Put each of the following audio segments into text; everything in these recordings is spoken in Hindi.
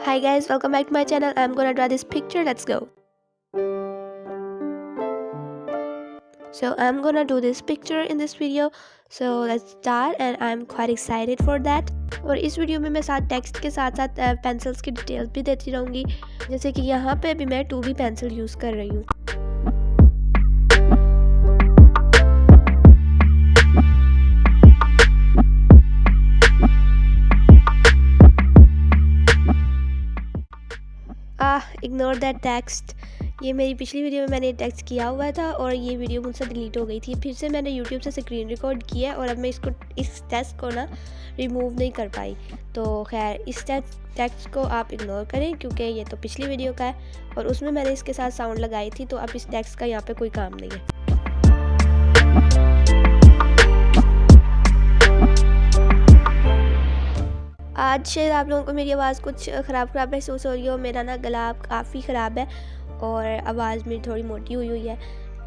Hi guys, welcome back to my channel. I'm gonna draw this picture. Let's go. So I'm gonna do this picture in this video. So let's start and I'm quite excited for that. और इस वीडियो में मैं साथ टेक्स्ट के साथ साथ पेंसिल्स की डिटेल्स भी देती रहूँगी, जैसे कि यहाँ पे अभी मैं 2B पेंसिल यूज़ कर रही हूँ। Ignore that text. ये मेरी पिछली वीडियो में मैंने टेक्स्ट किया हुआ था और ये वीडियो मुझसे डिलीट हो गई थी। फिर से मैंने यूट्यूब से स्क्रीन रिकॉर्ड किया और अब मैं इस टेक्स्ट को ना रिमूव नहीं कर पाई। तो खैर इस टेक्स्ट को आप इग्नोर करें क्योंकि ये तो पिछली वीडियो का है और उसमें मैंने इसके साथ साउंड लगाई थी, तो अब इस टेक्स्ट का यहाँ पे कोई काम नहीं है। आज शायद आप लोगों को मेरी आवाज़ कुछ ख़राब महसूस हो रही हो। मेरा ना गला काफ़ी ख़राब है और आवाज़ मेरी थोड़ी मोटी हुई है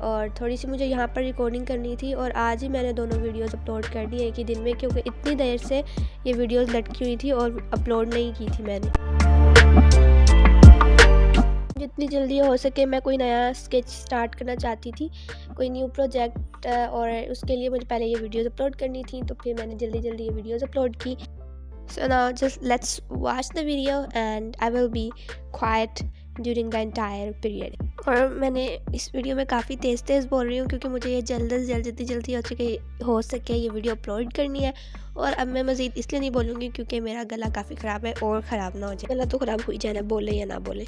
और थोड़ी सी मुझे यहाँ पर रिकॉर्डिंग करनी थी और आज ही मैंने दोनों वीडियोस अपलोड कर दी एक ही दिन में, क्योंकि इतनी देर से ये वीडियोस लटकी हुई थी और अपलोड नहीं की थी मैंने। जितनी जल्दी हो सके मैं कोई नया स्केच स्टार्ट करना चाहती थी, कोई न्यू प्रोजेक्ट, और उसके लिए मुझे पहले ये वीडियोस अपलोड करनी थी, तो फिर मैंने जल्दी ये वीडियोस अपलोड की। So now just let's watch the video and I will be quiet during the entire period. और मैंने इस वीडियो में काफ़ी तेज़ बोल रही हूँ क्योंकि मुझे ये जल्दी हो सके ये वीडियो अपलोड करनी है। और अब मैं मज़ीद इसलिए नहीं बोलूँगी क्योंकि मेरा गला काफ़ी ख़राब है और ख़राब ना हो जाए। गला तो ख़राब हो ही जाना, बोले या ना बोले।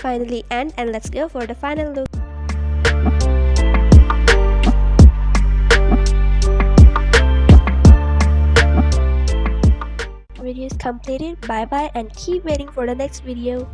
finally end, and let's go for the final look. Video is completed. Bye bye and keep waiting for the next video.